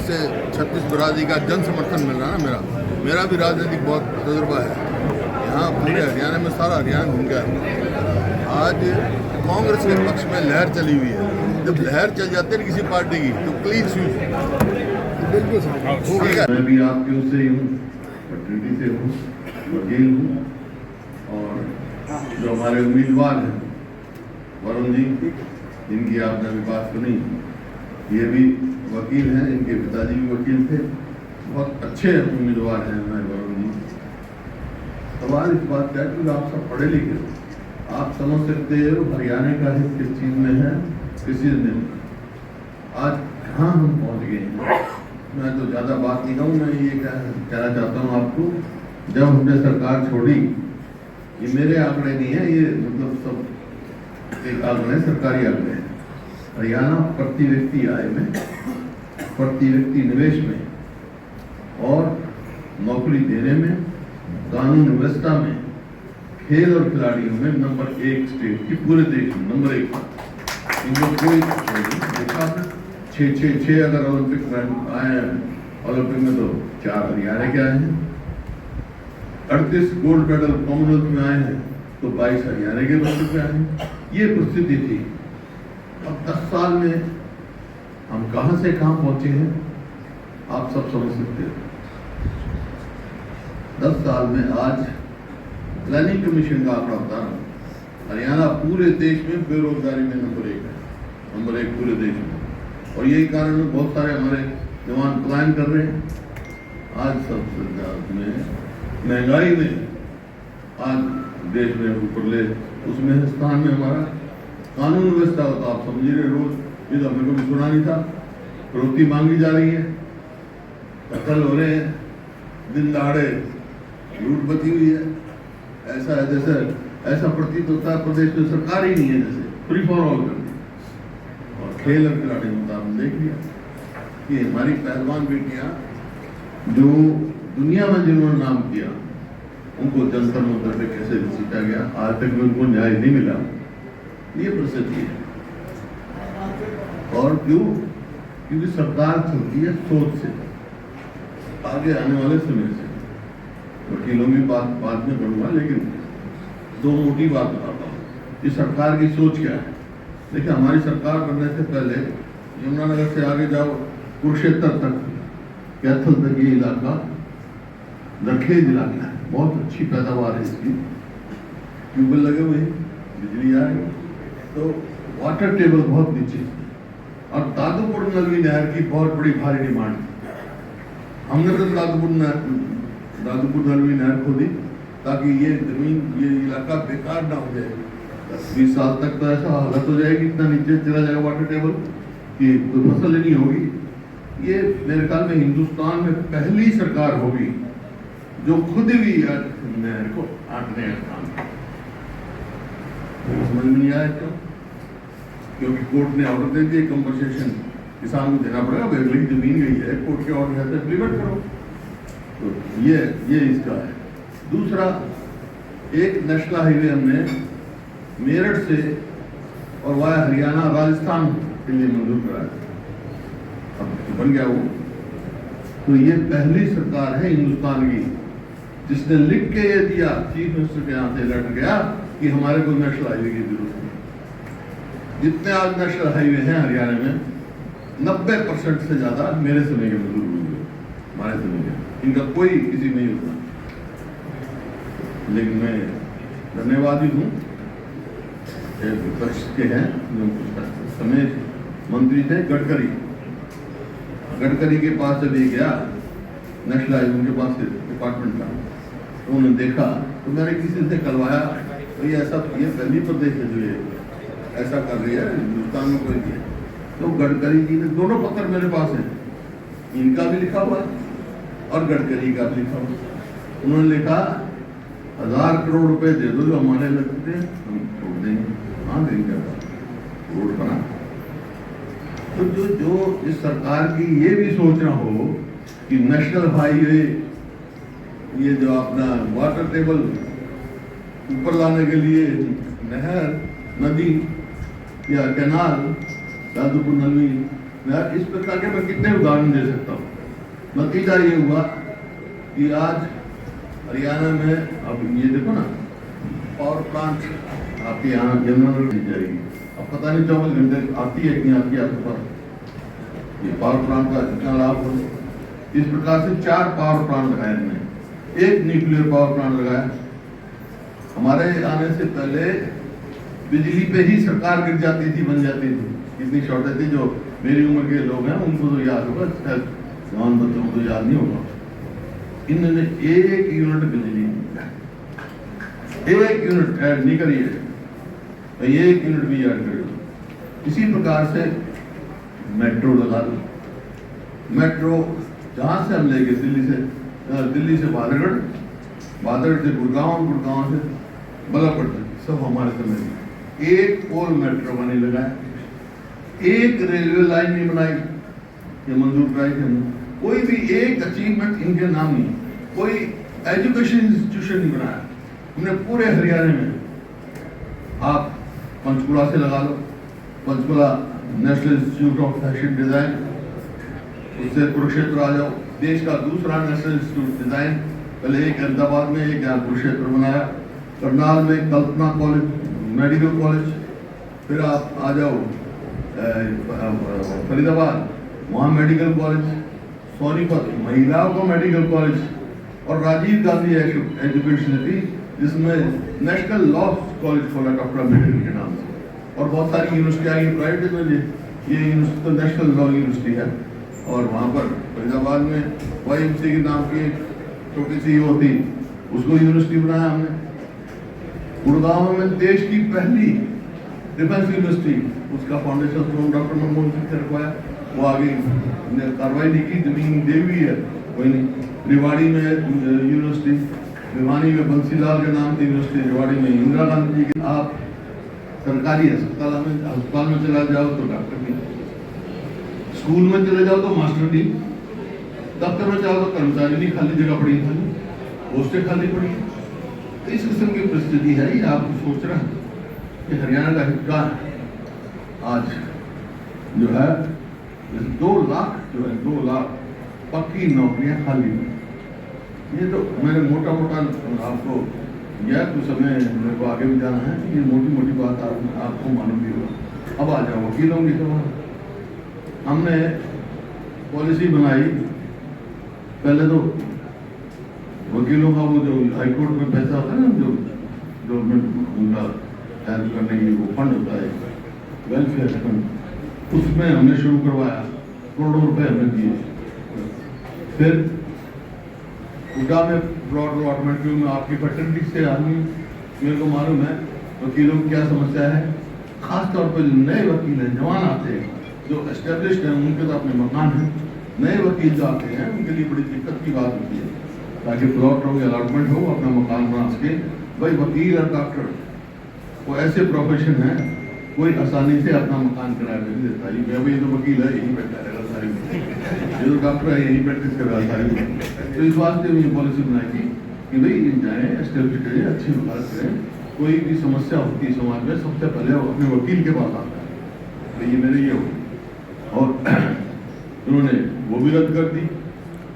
से छत्तीस बरादरी का जन समर्थन मिल रहा है ना। मेरा भी राजनीतिक बहुत तजुर्बा है। यहाँ पूरे हरियाणा में सारा हरियाणा घूम गया। आज कांग्रेस के पक्ष में लहर चली हुई है। जब लहर चल जाती है किसी पार्टी की तो क्लीन स्वीप बिल्कुल ठीक है। मैं भी आपके उससे ही हूँ, पटरी से हूँ, वकील हूँ। और जो हमारे उम्मीदवार हैं वरुण जी, जिनकी आपने अभी बात सुनी, ये भी वकील हैं, इनके पिताजी भी वकील थे। बहुत अच्छे उम्मीदवार हैं हमारे वरुण जी। सवाल इस बात का है कि आप सब पढ़े लिखे हो, आप समझ सकते हो हरियाणा का हित किस चीज़ में है, किस चीज़ में। आज कहाँ हम पहुँच गए हैं। मैं तो ज़्यादा बात नहीं कहूँ, मैं ये कहना चाहता हूँ आपको, जब हमने सरकार छोड़ी, ये मेरे आंकड़े नहीं है, ये मतलब सब एक आंकड़े सरकारी आंकड़े हैं। हरियाणा प्रति व्यक्ति आय में, प्रति व्यक्ति निवेश में और नौकरी देने में, कानून व्यवस्था में, खेल और खिलाड़ियों में नंबर 1 स्टेट की पूरे देश में नंबर 1। इनको कोई देखा है 6 अगर ओलंपिक में आए हैं, ओलंपिक में तो 4 हरियाणा के आए हैं। 38 गोल्ड मेडल कॉमनवेल्थ में आए हैं तो 22 हरियाणा के बच्चों पे आए हैं। ये परिस्थिति थी। अब 10 साल में हम कहां से कहां पहुंचे हैं आप सब समझ सकते हो। 10 साल में आज प्लानिंग कमीशन का आंकड़ा बता रहा हूं, हरियाणा पूरे देश में बेरोजगारी में नंबर 1 है, नंबर 1 पूरे देश में। और यही कारण है बहुत सारे हमारे जवान पलायन कर रहे हैं। आज सब में महंगाई में आज देश में ऊपरले उसमें स्थान में हमारा कानून व्यवस्था होता, आप समझ रहे। रोज ये तो हमने कभी सुना नहीं था, फिरौती मांगी जा रही है, कत्ल हो रहे हैं, दिन दहाड़े लूट बची हुई है। ऐसा है जैसे ऐसा प्रतीत होता है प्रदेश में सरकार ही नहीं है, जैसे फ्री फॉर ऑल कर दी। और खेल और खिलाड़ी होता हमने देख लिया कि हमारी पहलवान बेटियां जो दुनिया में जिन्होंने नाम किया, उनको जंतर मंतर पे कैसे घसीटा गया, आज तक में उनको न्याय नहीं मिला। ये परिस्थिति है। और क्यों? क्योंकि सरकार चलती है सोच से, आगे आने वाले समय से। वकीलों की बात बाद में करूंगा, लेकिन 2 मोटी बात बताता हूँ कि सरकार की सोच क्या है। देखिए, हमारी सरकार बनने से पहले यमुनानगर से आगे जाओ कुरुक्षेत्र तक, कैथल तक ये इलाका दरखेज इलाका है, बहुत अच्छी पैदावार है इसकी, ट्यूबवेल लगे हुए हैं, बिजली आ रही है, तो वाटर टेबल बहुत नीचे। और दादूपुर नलवी नहर की बहुत बड़ी भारी डिमांड थी। हमने तो दादूपुर नलवी नहर खोदी ताकि ये जमीन, ये इलाका बेकार ना हो जाए। 10-20 साल तक तो ऐसा हालत हो जाएगी, इतना नीचे चला जाएगा वाटर टेबल कि कोई फसल ही नहीं होगी। ये मेरे ख्याल में हिंदुस्तान में पहली सरकार होगी जो खुद भी नहर को आंकने का काम करे। समझ में नहीं आया क्यों? क्योंकि कोर्ट ने ऑर्डर दे दिया कंपनसेशन किसान को देना पड़ेगा, अगली जमीन गई है, कोर्ट के ऑर्डर है तो इम्प्लीमेंट करो। तो ये इसका है। दूसरा, एक नेशनल हाईवे हमने मेरठ से और वाया हरियाणा राजस्थान के लिए मंजूर कराया, अब बन गया वो। तो ये पहली सरकार है हिंदुस्तान की जिसने लिख के ये दिया, चीफ मिनिस्टर के यहाँ से लेटर गया कि हमारे को नेशनल हाईवे की जरूरत है। जितने आज नेशनल हाईवे हैं हरियाणा में, 90% से ज्यादा मेरे समय के मंजूर हुए, हमारे समय के, इनका कोई किसी नहीं होता। लेकिन मैं धन्यवादी हूँ विपक्ष के हैं, समय मंत्री थे गडकरी के पास जब ये गया नेशनल हाईवे, उनके पास से डिपार्टमेंट का, तो उन्होंने देखा, तो मैंने किसी से करवाया, तो ये ऐसा, ये पहली प्रदेश है जो ये ऐसा कर रही है, हिंदुस्तान में कोई नहीं है। तो गडकरी जी ने, दोनों पत्र मेरे पास हैं, इनका भी लिखा हुआ और गडकरी का भी लिखा हुआ। उन्होंने लिखा 1000 करोड़ रुपए दे दो जो हमारे लगते हैं, हम छोड़ देंगे। हाँ देंगे, रोड बना। तो जो इस सरकार की ये भी सोचना हो कि नेशनल हाईवे, ये जो अपना वाटर टेबल ऊपर लाने के लिए नहर, नदी या कैनाल दादूपुर नलवी इस प्रकार के मैं कितने उदाहरण दे सकता हूँ। नतीजा ये हुआ कि आज हरियाणा में अब ये देखो ना, पावर प्लांट आपके यहाँ जनरल दी जाएगी, अब पता नहीं 24 घंटे आती है कि आपकी आपके पास ये पावर प्लांट का कितना लाभ हो। इस प्रकार से 4 पावर प्लांट लगाए हमने, एक न्यूक्लियर पावर प्लांट लगाया। हमारे आने से पहले बिजली पे ही सरकार गिर जाती थी, बन जाती थी, इतनी शॉर्टेज थी। जो मेरी उम्र के लोग हैं उनको तो याद होगा, जवान बच्चों को तो याद नहीं होगा। इन्होंने 1 यूनिट बिजली, 1 यूनिट ऐड नहीं करी है, 1 यूनिट भी ऐड करेगा। इसी प्रकार से मेट्रो लगा दो। मेट्रो जहाँ से हम लेके दिल्ली से बादरगढ़, बादरगढ़ से गुड़गांव, गुड़गांव से बलापट्टन, सब हमारे समय में। 1 पोल मेट्रो का नहीं लगाया, 1 रेलवे लाइन नहीं बनाई, ये मंजूर कराई थी हमने। कोई भी एक अचीवमेंट इनके नाम नहीं, कोई एजुकेशन इंस्टीट्यूशन नहीं बनाया हमने पूरे हरियाणा में। आप पंचकुला से लगा लो, Panchkula national institute of fashion design, उससे कुरुक्षेत्र आ जाओ, देश का दूसरा नेशनल इंस्टीट्यूट डिजाइन, पहले एक अहमदाबाद में, एक यहाँ कुरुक्षेत्र बनाया। करनाल में कल्पना कॉलेज, मेडिकल कॉलेज, फिर आप आ जाओ फरीदाबाद, वहाँ मेडिकल कॉलेज, सोनीपत महिलाओं का मेडिकल कॉलेज, और राजीव गांधी एजुकेशन थी जिसमें नेशनल लॉ कॉलेज खोला डॉक्टर अम्बेडकर के नाम से। और बहुत सारी यूनिवर्सिटी आई प्राइवेट में, ये यूनिवर्सिटी तो नेशनल लॉ यूनिवर्सिटी है। और वहाँ पर फरीदाबाद में YMCA के नाम की छोटी सी वो थी, उसको यूनिवर्सिटी बनाया हमने। गुड़गांव में देश की पहली डिफेंस यूनिवर्सिटी, उसका foundation stone doctor Manmohan Singh ने रखवाया। वो आगे कार्रवाई नहीं की, जमीन दे हुई है, कोई नहीं। रिवाड़ी में यूनिवर्सिटी, भिवानी में बंसीलाल के नाम से यूनिवर्सिटी, रिवाड़ी में इंदिरा गांधी जी की। आप सरकारी अस्पताल में चला जाओ तो डॉक्टर की, स्कूल में चले जाओ तो मास्टर की, दफ्तर में जाओ तो कर्मचारी की खाली जगह पड़ी, खाली पोस्टें खाली पड़ी। तो इस किस्म की परिस्थिति है। ये आप सोच रहे हैं कि हरियाणा का हिस्सा आज जो है 2 लाख जो है 2 लाख पक्की नौकरियां खाली। ये तो मैंने मोटा मोटा आपको यह कुछ समय मेरे को आगे भी जाना है, ये मोटी मोटी बात आपको मालूम भी होगा। अब आ जाओ वकीलों की तरफ। हमने पॉलिसी बनाई, पहले तो वकीलों का वो जो हाईकोर्ट में पैसा होता है ना, जो गवर्नमेंट उनका हेल्प करने के लिए वो फंड होता है, वेलफेयर फंड, उसमें हमने शुरू करवाया, करोड़ों रुपए हमने दिए। फिर उड़ा में ब्रॉड अलॉटमेंट में आपकी फैटर्निटी से आदमी, मेरे को मालूम है वकीलों की क्या समस्या है। खास तौर पर जो नए वकील हैं, जवान आते हैं, जो एस्टेब्लिश्ड हैं, उनके तो अपने मकान हैं। नए वकील जो आते हैं उनके लिए बड़ी दिक्कत की बात होती है, ताकि प्लॉट हो, अलॉटमेंट हो, अपना मकान बना सके। भाई वकील और डॉक्टर वो ऐसे प्रोफेशन है, कोई आसानी से अपना मकान किराए पे नहीं देता। ये तो वकील है, यही बैठा रहेगा सारी, ये तो डॉक्टर है, यही प्रैक्टिस करेगा सारी। तो इस वास्ते ये पॉलिसी बनाई थी कि भाई जाए, एस्टेब्लिश करें, अच्छी बात करें। कोई भी समस्या होती है समाज में, सबसे पहले वो अपने वकील के पास आता है। तो ये मेरे ये हो, और उन्होंने वो भी रद्द कर दी।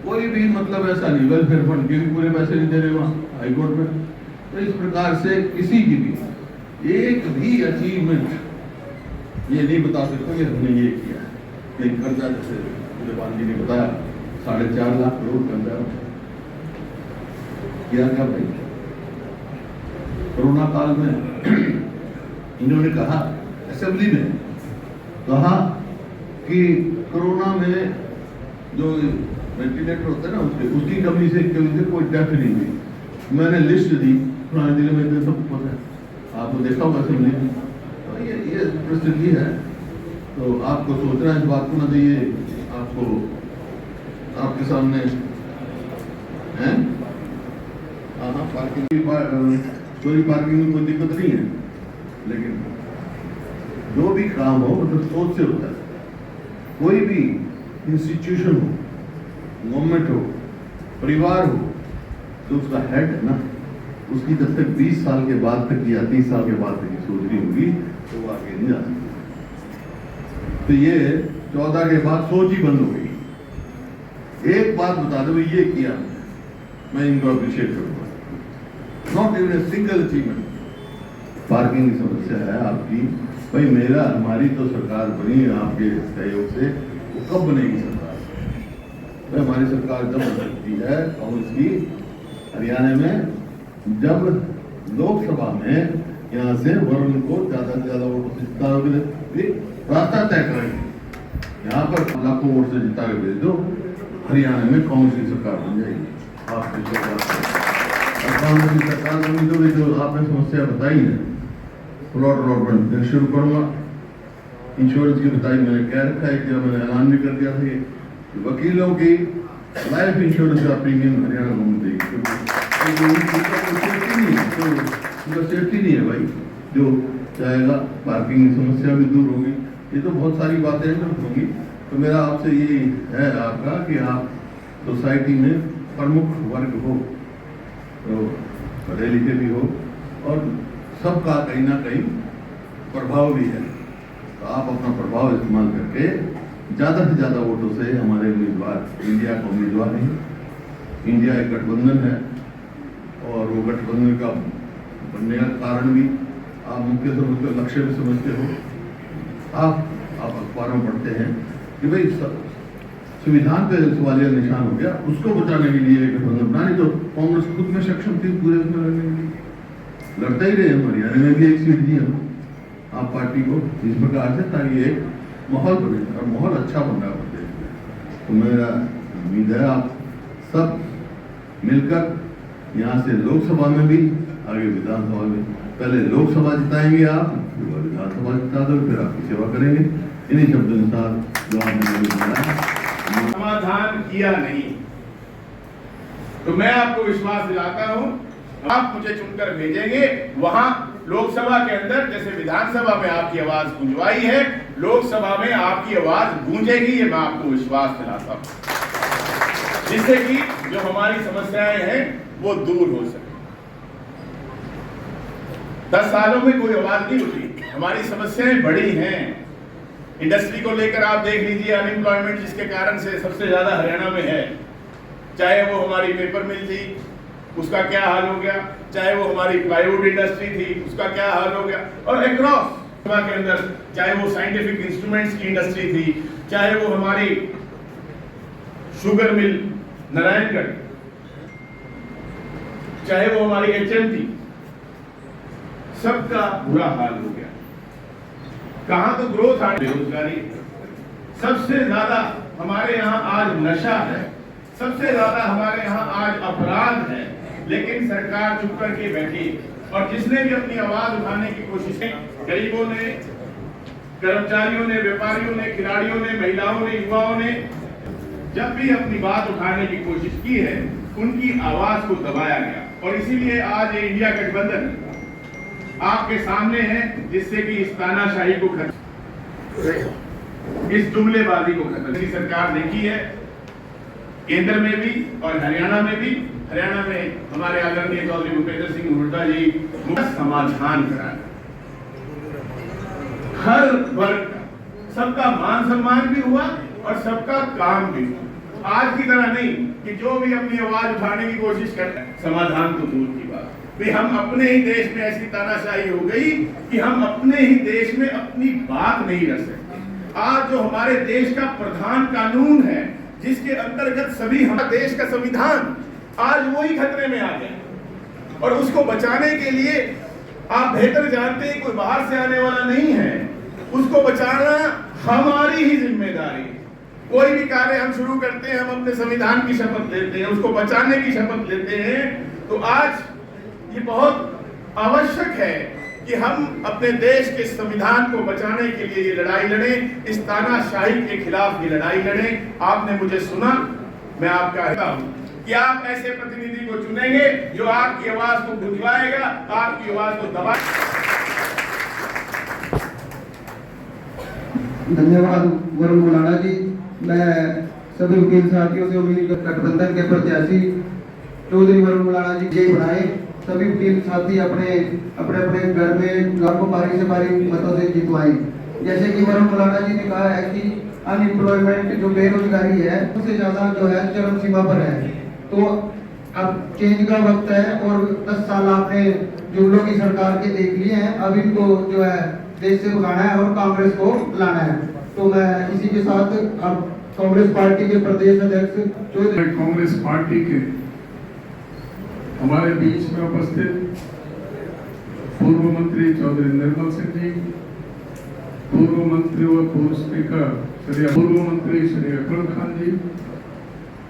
कोई भी मतलब ऐसा नहीं, वेलफेयर फंड के भी पूरे पैसे नहीं दे रहे वहाँ हाईकोर्ट में। तो इस प्रकार से किसी की भी एक भी अचीवमेंट ये नहीं बता सकते कि हमने ये किया है। कहीं कर्जा, जैसे जवान जी ने बताया 4.5 लाख करोड़ कर्जा किया क्या भाई। कोरोना काल में इन्होंने कहा, असेंबली में कहा कि कोरोना में जो वेंटिलेटर होता है ना, उसकी कमी से कोई डेथ नहीं हुई। मैंने लिस्ट दी, पुराने जिले में सब पता है, आपको देखा होगा असेंबली में। तो ये परिस्थिति है। तो आपको सोचना इस बात को ना चाहिए, आपको आपके सामने है। हाँ, पार्किंग की कोई पार्किंग में कोई दिक्कत नहीं है, लेकिन जो भी काम हो मतलब सोच से होता है। कोई भी इंस्टीट्यूशन हो, गवर्नमेंट हो, परिवार हो, तो उसका हेड है ना, उसकी जब तक 20 साल के बाद तक या 30 साल के बाद तक सोच रही होगी तो वो आगे नहीं जा सकती। तो ये 14 के बाद सोच ही बंद हो गई। एक बात बता दो, ये किया मैं इनको अप्रिशिएट करूंगा। Not even a single achievement. Parking की समस्या है आपकी, भाई मेरा हमारी तो सरकार बनी आपके सहयोग से, वो कब बनेगी सरकार? भाई हमारी सरकार जब बन सकती है कांग्रेस की हरियाणा में, जब लोकसभा में यहाँ से वरुण को ज्यादा से ज्यादा वोटों से जिता रास्ता तय करेंगे। यहाँ पर लाखों वोट से जिता के भेज दो, हरियाणा में कांग्रेस की सरकार बन जाएगी। आप कांग्रेस की सरकार बनी तो जो आपने समस्या बताई है, प्लॉट अलॉटमेंट फिर शुरू करूंगा। इंश्योरेंस की बताई मैंने कह रखा है कि मैंने ऐलान भी कर दिया था कि वकीलों की लाइफ इंश्योरेंस का प्रीमियम हरियाणा गवर्नमेंट देगी। सेफ्टी नहीं है भाई, जो चाहेगा पार्किंग की समस्या भी दूर होगी। ये तो बहुत सारी बातें होंगी। तो मेरा आपसे ये है आपका कि आप सोसाइटी में प्रमुख वर्ग हो, तो पढ़े लिखे भी हो और सबका कहीं ना कहीं प्रभाव भी है, तो आप अपना प्रभाव इस्तेमाल करके ज़्यादा से ज़्यादा वोटों से हमारे उम्मीदवार इंडिया का उम्मीदवार हैं। इंडिया एक गठबंधन है और वो गठबंधन का बनने का कारण भी आप मुख्य समझते हो, लक्ष्य भी समझते हो। आप अखबारों में पढ़ते हैं कि भाई संविधान पे सवालिया निशान हो गया, उसको बचाने के लिए गठबंधन बनानी, तो कांग्रेस खुद में सक्षम थी पूरे उसमें लड़ने के लिए। लड़ता ही रहे, हरियाणा में भी एक सीट दी हम आप पार्टी को इस प्रकार से, ताकि एक माहौल बने और माहौल अच्छा बन रहा प्रदेश में। तो मेरा उम्मीद है आप सब मिलकर यहाँ से लोकसभा में भी, आगे विधानसभा में, पहले लोकसभा जिताएंगे आप, फिर विधानसभा जिता दो, फिर आपकी सेवा करेंगे। इन्हीं शब्दों के साथ जो आपने समाधान किया नहीं, तो मैं आपको विश्वास दिलाता हूं, आप मुझे चुनकर भेजेंगे, वहां लोकसभा के अंदर जैसे विधानसभा में आपकी आवाज गूंजवाई है, लोकसभा में आपकी आवाज गूंजेगी, ये मैं आपको विश्वास दिलाता हूं, जिससे कि जो हमारी समस्याएं हैं वो दूर हो सके। 10 सालों में कोई आवाज नहीं उठी, हमारी समस्याएं बड़ी हैं। इंडस्ट्री को लेकर आप देख लीजिए, अनएम्प्लॉयमेंट जिसके कारण से सबसे ज्यादा हरियाणा में है, चाहे वो हमारी पेपर मिल थी, उसका क्या हाल हो गया, चाहे वो हमारी प्लाईवुड इंडस्ट्री थी, उसका क्या हाल हो गया, और अक्रॉस के अंदर चाहे वो साइंटिफिक इंस्ट्रूमेंट्स की इंडस्ट्री थी, चाहे वो हमारी शुगर मिल नारायणगढ़, चाहे वो हमारी HMT, सबका बुरा हाल हो गया। कहां तो ग्रोथ आ, बेरोजगारी, सबसे ज्यादा हमारे यहाँ आज नशा है, सबसे ज्यादा हमारे यहाँ आज अपराध है, लेकिन सरकार चुप करके बैठी। और जिसने भी अपनी आवाज उठाने की कोशिशें, गरीबों ने, कर्मचारियों ने, व्यापारियों ने, खिलाड़ियों ने, महिलाओं ने, युवाओं ने जब भी अपनी बात उठाने की कोशिश की है, उनकी आवाज को दबाया गया। और इसीलिए आज ये इंडिया गठबंधन आपके सामने है, जिससे कि इस तानाशाही को खत्म, इस जुमलेबाजी को खत्म की सरकार देखी है, केंद्र में भी और हरियाणा में भी। हरियाणा में हमारे आदरणीय चौधरी भूपेंद्र सिंह हुड्डा जी समाधान कराया, हर वर्ग का, सबका मान सम्मान भी हुआ और सबका काम भी हुआ। आज की तरह नहीं कि जो भी अपनी आवाज उठाने की कोशिश करता है, समाधान तो दूर की बात, भी हम अपने ही देश में ऐसी तानाशाही हो गई कि हम अपने ही देश में अपनी बात नहीं रख सकते। आज जो हमारे देश का प्रधान कानून है, जिसके अंतर्गत सभी हमारे देश का संविधान, आज वही खतरे में आ गया। और उसको बचाने के लिए आप बेहतर जानते हैं, कोई बाहर से आने वाला नहीं है, उसको बचाना हमारी ही जिम्मेदारी। कोई भी कार्य हम शुरू करते हैं, हम अपने संविधान की शपथ लेते हैं, उसको बचाने की शपथ लेते हैं। तो आज ये बहुत आवश्यक है कि हम अपने देश के संविधान को बचाने के लिए ये लड़ाई लड़ें, इस तानाशाही के खिलाफ ये लड़ाई लड़ें। आपने मुझे सुना, मैं आपका कहता हूं कि आप ऐसे प्रतिनिधि को चुनेंगे जो आपकी आवाज को गुंजवाएगा, आपकी आवाज को दबाएगा। धन्यवाद वरुण मुलाना जी। मैं सभी वकील साथियों से उम्मीद गठबंधन के प्रत्याशी चौधरी वरुण मुलाना जी जय बनाए। सभी वकील साथी अपने अपने घर में लाखों पारी से पारी मतों से जितवाएं। जैसे कि वरुण मुलाना जी ने कहा है कि अनएम्प्लॉयमेंट जो बेरोजगारी है उससे ज्यादा जो है चरम सीमा पर है। तो अब चेंज का वक्त है और 10 साल आपने जुगलों की सरकार के देख लिए हैं, अब इनको जो है देश से भगाना है और कांग्रेस को लाना है। तो मैं इसी के साथ अब कांग्रेस पार्टी के प्रदेश अध्यक्ष चौधरी कांग्रेस पार्टी के हमारे बीच में उपस्थित पूर्व मंत्री चौधरी निर्मल सिंह जी, पूर्व मंत्री व पूर्व स्पीकर पूर्व मंत्री श्री अकरम खान जी,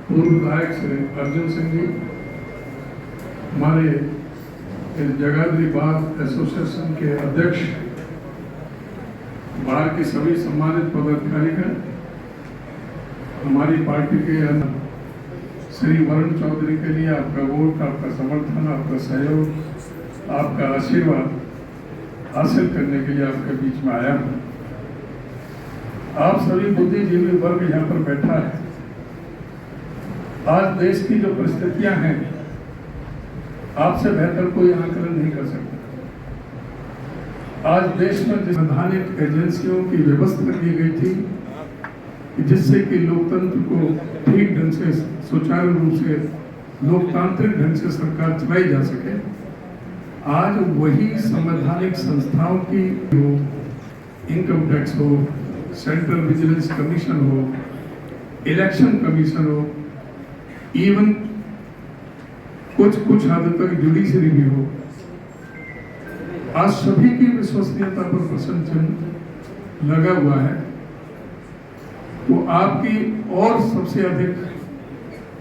पूर्व विधायक श्री अर्जुन सिंह जी, हमारे इस जगाधरी बार एसोसिएशन के अध्यक्ष, बार के सभी सम्मानित पदाधिकारीगण, हमारी पार्टी के श्री वरुण चौधरी के लिए आपका वोट, आपका समर्थन, आपका सहयोग, आपका आशीर्वाद हासिल करने के लिए आपके बीच में आया हूं। आप सभी बुद्धिजीवी वर्ग यहाँ पर बैठा है। आज देश की जो परिस्थितियां हैं, आपसे बेहतर कोई आकलन नहीं कर सकता। आज देश में संवैधानिक एजेंसियों की व्यवस्था की गई थी जिससे कि लोकतंत्र को ठीक ढंग से, सुचारू रूप से, लोकतांत्रिक ढंग से सरकार चलाई जा सके। आज वही संवैधानिक संस्थाओं की हो, इनकम टैक्स हो, सेंट्रल विजिलेंस कमीशन हो, इलेक्शन कमीशन हो, इवन कुछ हद तक जुडिशरी भी हो, आज सभी की विश्वसनीयता पर प्रश्न चिन्ह लगा हुआ है। तो आपकी और सबसे अधिक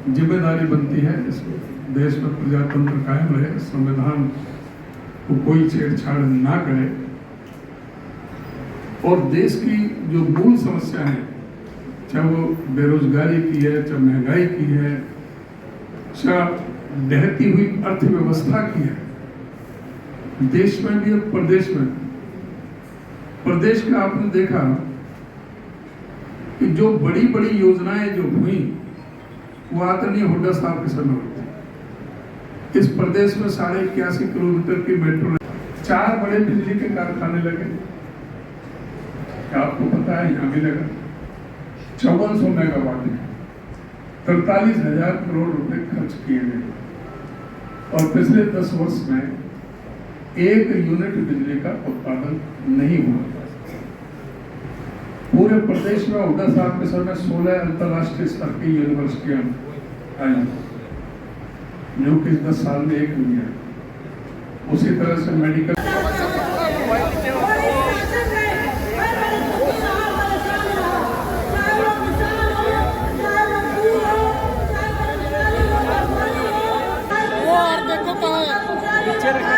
जिम्मेदारी बनती है इस देश में प्रजातंत्र कायम रहे, संविधान को कोई छेड़छाड़ ना करे और देश की जो मूल समस्या है, चाहे वो बेरोजगारी की है, चाहे महंगाई की है, चाहे बहती हुई अर्थव्यवस्था की है, देश में भी और प्रदेश में। प्रदेश का आपने देखा कि जो बड़ी बड़ी योजनाएं जो हुई वो आदरणीय हुड्डा साहब के समय हुई थी। इस प्रदेश में 81.5 किलोमीटर की मेट्रो, 4 बड़े बिजली के कारखाने लगे, आपको पता है यहाँ भी लगा, 5400 मेगावाट में 43,000 करोड़ रुपए खर्च किए गए और पिछले 10 वर्ष में 1 यूनिट बिजली का उत्पादन नहीं हुआ। पूरे प्रदेश में हुड्डा साहब के समय 16 अंतरराष्ट्रीय स्तर की यूनिवर्सिटियां आई, जो कि 10 साल में 1 हुई है। उसी तरह से मेडिकल देखो कहाँ है, पीछे रखा,